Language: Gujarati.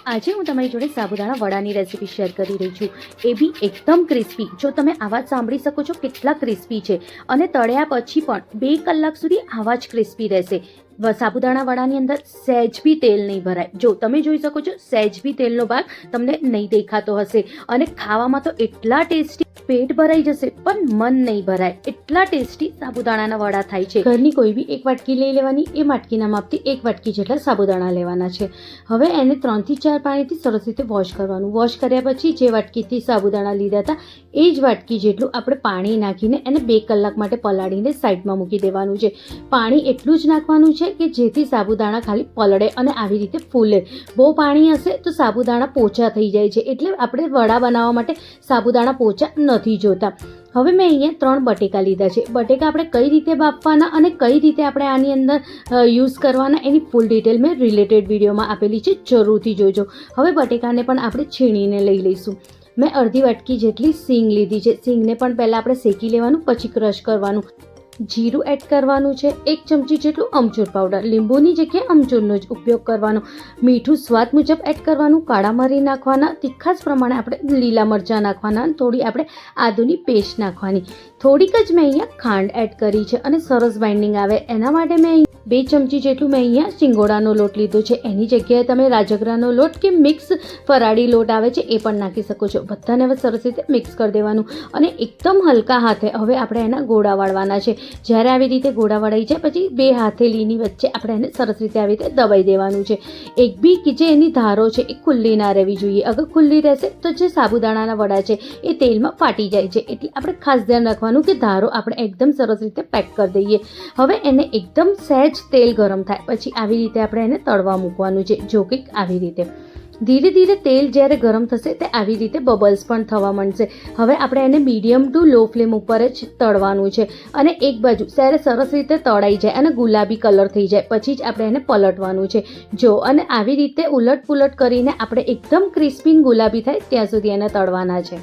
આજે હું તમારી જોડે સાબુદાણા વડાની રેસીપી શેર કરી રહી છું, એ બી એકદમ ક્રિસ્પી. જો તમે આવાજ સાંભળી શકો છો કેટલા ક્રિસ્પી છે, અને તળ્યા પછી પણ 2 કલાક સુધી આવા જ ક્રિસ્પી રહેશે. સાબુદાણા વડાની અંદર સહેજ બી તેલ નહીં ભરાય. જો તમે જોઈ શકો છો, સહેજ બી તેલનો ભાગ તમને નહીં દેખાતો હશે, અને ખાવામાં તો એટલા ટેસ્ટી, પેટ ભરાઈ જશે પણ મન નહીં ભરાય, એટલા ટેસ્ટી સાબુદાણાના વડા થાય છે. ઘરની કોઈ બી એક વાટકી લઈ લેવાની, એ વાટકીના માપથી 1 વાટકી જેટલા સાબુદાણા લેવાના છે. હવે એને 3 થી 4 પાણીથી સરસ રીતે વોશ કરવાનું. વોશ કર્યા પછી જે વાટકીથી સાબુદાણા લીધા હતા એ જ વાટકી જેટલું આપણે પાણી નાખીને એને 2 કલાક માટે પલાળીને સાઈડમાં મૂકી દેવાનું છે. પાણી એટલું જ નાખવાનું છે કે જેથી સાબુદાણા ખાલી પલળે અને આવી રીતે ફૂલે. બહુ પાણી હશે તો સાબુદાણા પોચા થઈ જાય છે, એટલે આપણે વડા બનાવવા માટે સાબુદાણા પોચા નથી જોતા. હવે મેં અહીંયા 3 બટેકા લીધા છે. બટેકા આપણે કઈ રીતે બાફવાના અને કઈ રીતે આપણે આની અંદર યુઝ કરવાના એની ફૂલ ડિટેલ મેં રિલેટેડ વિડીયોમાં આપેલી છે, જરૂરથી જોજો. હવે બટેકાને પણ આપણે છીણીને લઈ લઈશું. મેં અડધી વાટકી જેટલી સિંગ લીધી છે. સિંગને પણ પહેલાં આપણે શેકી લેવાનું, પછી ક્રશ કરવાનું. જીરું એડ કરવાનું છે, 1 ચમચી જેટલું અમચૂર પાવડર, લીંબુની જગ્યાએ અમચૂરનો જ ઉપયોગ કરવાનો. મીઠું સ્વાદ મુજબ એડ કરવાનું, કાળા મરી નાખવાના, તીખાસ પ્રમાણે આપણે લીલા મરચાં નાખવાના, થોડી આપણે આદુની પેસ્ટ નાખવાની. થોડીક જ મેં અહીંયા ખાંડ એડ કરી છે, અને સરસ બાઇન્ડિંગ આવે એના માટે મેં 2 ચમચી જેટલું મેં અહીંયા સિંગોડાનો લોટ લીધો છે. એની જગ્યાએ તમે રાજગરાનો લોટ કે મિક્સ ફરાળી લોટ આવે છે એ પણ નાખી શકો છો. બધાને હવે સરસ રીતે મિક્સ કરી દેવાનું, અને એકદમ હલકા હાથે હવે આપણે એના ગોળા વાળવાના છે. જ્યારે આવી રીતે ગોળા વળાઈ જાય પછી 2 હથેળીની વચ્ચે આપણે એને સરસ રીતે આવી રીતે દબાઈ દેવાનું છે. એક બી કે જે એની ધારો છે એ ખુલ્લી ના રહેવી જોઈએ. અગર ખુલ્લી રહેશે તો જે સાબુદાણાના વડા છે એ તેલમાં ફાટી જાય છે, એટલે આપણે ખાસ ધ્યાન રાખવાનું કે ધારો આપણે એકદમ સરસ રીતે પેક કરી દઈએ. હવે એને એકદમ સહેજ તેલ ગરમ થાય પછી આવી રીતે આપણે એને તળવા મૂકવાનું છે. જો કંઈક આવી રીતે ધીરે ધીરે તેલ જ્યારે ગરમ થશે તે આવી રીતે બબલ્સ પણ થવા માંડશે. હવે આપણે એને મીડિયમ ટુ લો ફ્લેમ ઉપર જ તળવાનું છે, અને એક બાજુ જ્યારે સરસ રીતે તળાઈ જાય અને ગુલાબી કલર થઈ જાય પછી જ આપણે એને પલટવાનું છે. જો અને આવી રીતે ઉલટ પુલટ કરીને આપણે એકદમ ક્રિસ્પી ગુલાબી થાય ત્યાં સુધી એને તળવાના છે.